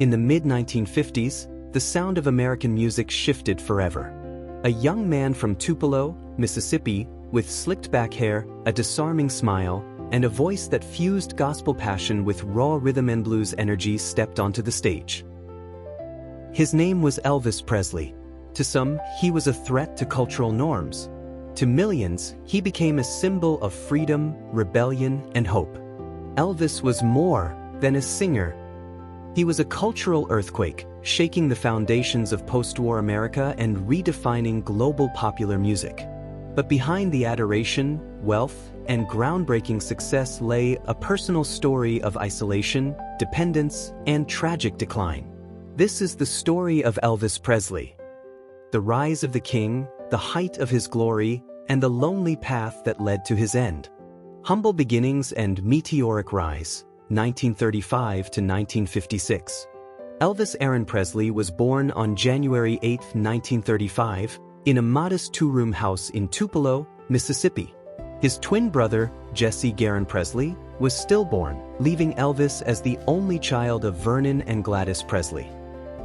In the mid-1950s, the sound of American music shifted forever. A young man from Tupelo, Mississippi, with slicked-back hair, a disarming smile, and a voice that fused gospel passion with raw rhythm and blues energy stepped onto the stage. His name was Elvis Presley. To some, he was a threat to cultural norms. To millions, he became a symbol of freedom, rebellion, and hope. Elvis was more than a singer. He was a cultural earthquake, shaking the foundations of post-war America and redefining global popular music. But behind the adoration, wealth, and groundbreaking success lay a personal story of isolation, dependence, and tragic decline. This is the story of Elvis Presley. The rise of the king, the height of his glory, and the lonely path that led to his end. Humble beginnings and meteoric rise, 1935 to 1956. Elvis Aaron Presley was born on January 8, 1935, in a modest two-room house in Tupelo, Mississippi. His twin brother, Jesse Garon Presley, was stillborn, leaving Elvis as the only child of Vernon and Gladys Presley.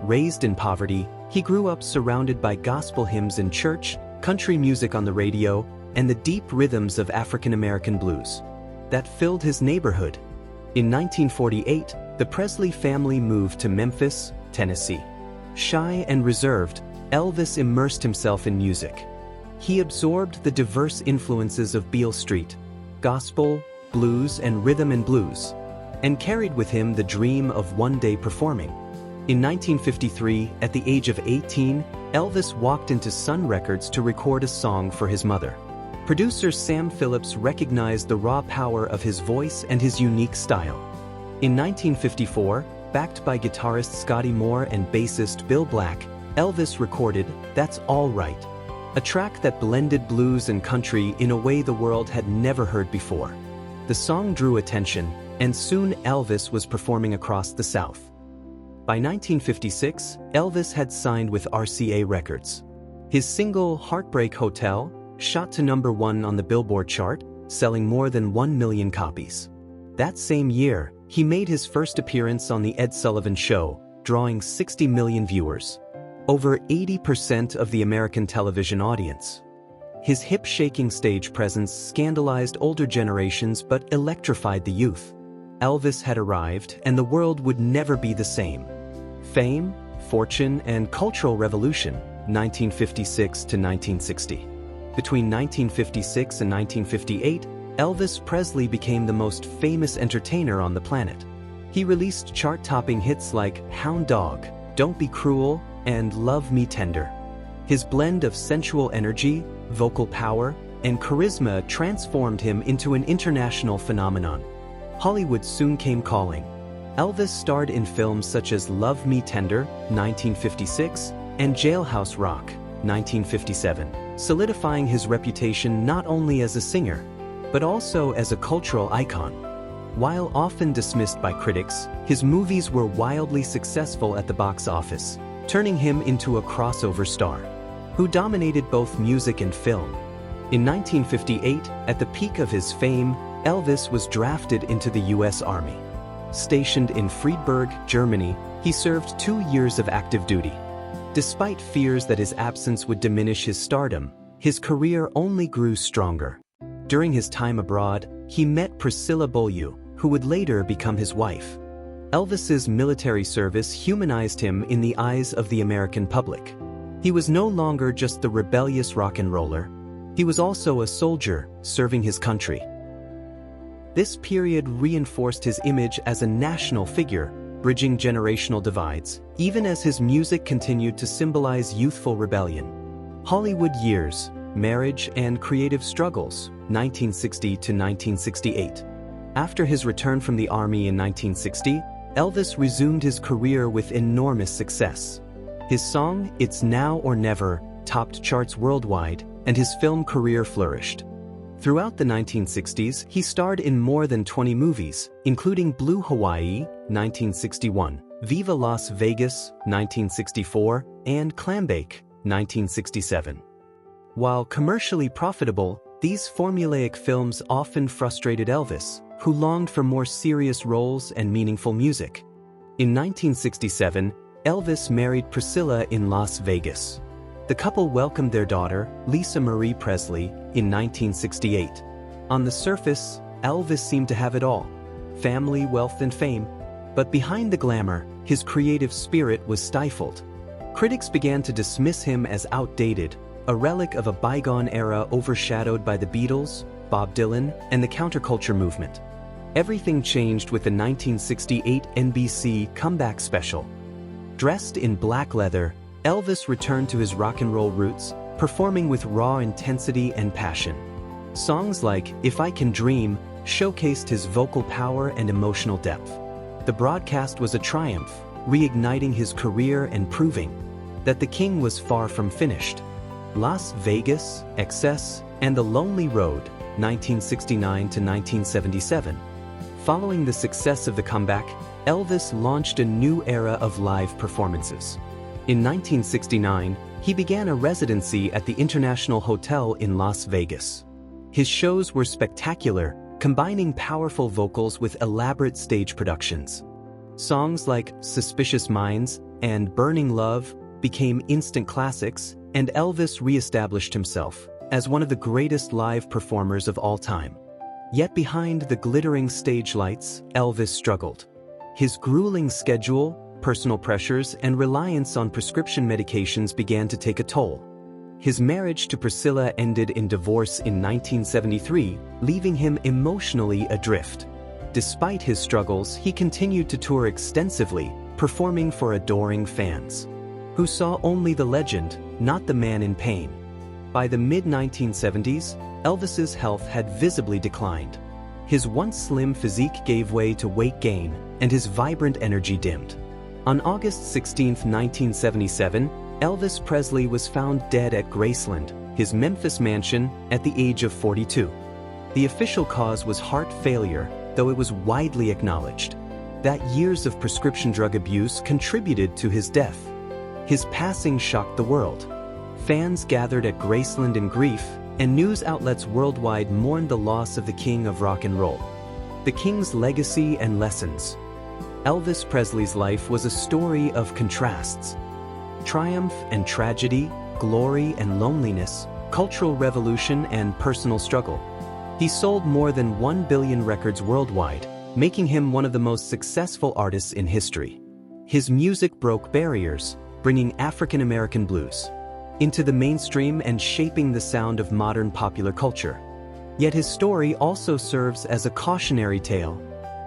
Raised in poverty, he grew up surrounded by gospel hymns in church, country music on the radio, and the deep rhythms of African American blues that filled his neighborhood. In 1948, the Presley family moved to Memphis, Tennessee. Shy and reserved, Elvis immersed himself in music. He absorbed the diverse influences of Beale Street, gospel, blues, and rhythm and blues, and carried with him the dream of one day performing. In 1953, at the age of 18, Elvis walked into Sun Records to record a song for his mother. Producer Sam Phillips recognized the raw power of his voice and his unique style. In 1954, backed by guitarist Scotty Moore and bassist Bill Black, Elvis recorded "That's All Right," a track that blended blues and country in a way the world had never heard before. The song drew attention, and soon Elvis was performing across the South. By 1956, Elvis had signed with RCA Records. His single "Heartbreak Hotel" shot to #1 on the Billboard chart, selling more than 1 million copies. That same year, he made his first appearance on The Ed Sullivan Show, drawing 60 million viewers, over 80% of the American television audience. His hip-shaking stage presence scandalized older generations but electrified the youth. Elvis had arrived, and the world would never be the same. Fame, fortune, and cultural revolution, 1956 to 1960. Between 1956 and 1958, Elvis Presley became the most famous entertainer on the planet. He released chart-topping hits like "Hound Dog," "Don't Be Cruel," and "Love Me Tender." His blend of sensual energy, vocal power, and charisma transformed him into an international phenomenon. Hollywood soon came calling. Elvis starred in films such as "Love Me Tender," 1956, and "Jailhouse Rock," 1957, solidifying his reputation not only as a singer, but also as a cultural icon. While often dismissed by critics, his movies were wildly successful at the box office, turning him into a crossover star who dominated both music and film. In 1958, at the peak of his fame, Elvis was drafted into the U.S. Army. Stationed in Friedberg, Germany, he served 2 years of active duty. Despite fears that his absence would diminish his stardom, his career only grew stronger. During his time abroad, he met Priscilla Beaulieu, who would later become his wife. Elvis's military service humanized him in the eyes of the American public. He was no longer just the rebellious rock and roller. He was also a soldier, serving his country. This period reinforced his image as a national figure, bridging generational divides, even as his music continued to symbolize youthful rebellion. Hollywood years, marriage, and creative struggles, 1960 to 1968. After his return from the Army in 1960, Elvis resumed his career with enormous success. His song, "It's Now or Never," topped charts worldwide, and his film career flourished. Throughout the 1960s, he starred in more than 20 movies, including Blue Hawaii, 1961, Viva Las Vegas, 1964, and Clambake, 1967. While commercially profitable, these formulaic films often frustrated Elvis, who longed for more serious roles and meaningful music. In 1967, Elvis married Priscilla in Las Vegas. The couple welcomed their daughter, Lisa Marie Presley, in 1968. On the surface, Elvis seemed to have it all: family, wealth, and fame. But behind the glamour, his creative spirit was stifled. Critics began to dismiss him as outdated, a relic of a bygone era overshadowed by the Beatles, Bob Dylan, and the counterculture movement. Everything changed with the 1968 NBC comeback special. Dressed in black leather, Elvis returned to his rock and roll roots, performing with raw intensity and passion. Songs like "If I Can Dream" showcased his vocal power and emotional depth. The broadcast was a triumph, reigniting his career and proving that the king was far from finished. Las Vegas, Excess, and The Lonely Road, 1969 to 1977. Following the success of the comeback, Elvis launched a new era of live performances. In 1969, he began a residency at the International Hotel in Las Vegas. His shows were spectacular, combining powerful vocals with elaborate stage productions. Songs like "Suspicious Minds" and "Burning Love" became instant classics, and Elvis re-established himself as one of the greatest live performers of all time. Yet behind the glittering stage lights, Elvis struggled. His grueling schedule, personal pressures, and reliance on prescription medications began to take a toll. His marriage to Priscilla ended in divorce in 1973, leaving him emotionally adrift. Despite his struggles, he continued to tour extensively, performing for adoring fans, who saw only the legend, not the man in pain. By the mid-1970s, Elvis's health had visibly declined. His once slim physique gave way to weight gain, and his vibrant energy dimmed. On August 16, 1977, Elvis Presley was found dead at Graceland, his Memphis mansion, at the age of 42. The official cause was heart failure, though it was widely acknowledged that years of prescription drug abuse contributed to his death. His passing shocked the world. Fans gathered at Graceland in grief, and news outlets worldwide mourned the loss of the king of rock and roll. The king's legacy and lessons. Elvis Presley's life was a story of contrasts. Triumph and tragedy, glory and loneliness, cultural revolution and personal struggle. He sold more than 1 billion records worldwide, making him one of the most successful artists in history. His music broke barriers, bringing African American blues into the mainstream and shaping the sound of modern popular culture. Yet his story also serves as a cautionary tale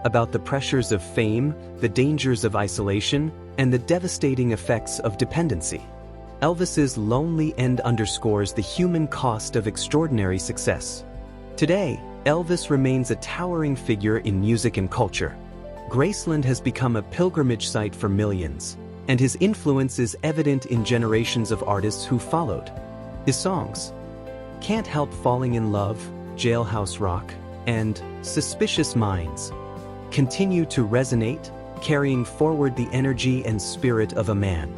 about the pressures of fame, the dangers of isolation, and the devastating effects of dependency. Elvis's lonely end underscores the human cost of extraordinary success. Today, Elvis remains a towering figure in music and culture. Graceland has become a pilgrimage site for millions, and his influence is evident in generations of artists who followed. His songs, "Can't Help Falling in Love," "Jailhouse Rock," and "Suspicious Minds," continue to resonate, carrying forward the energy and spirit of a man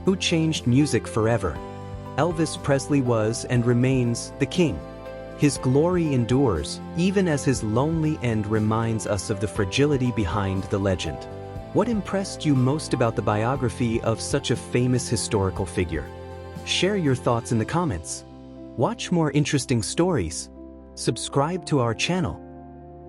who changed music forever. Elvis Presley was and remains the king. His glory endures, even as his lonely end reminds us of the fragility behind the legend. What impressed you most about the biography of such a famous historical figure? Share your thoughts in the comments. Watch more interesting stories. Subscribe to our channel.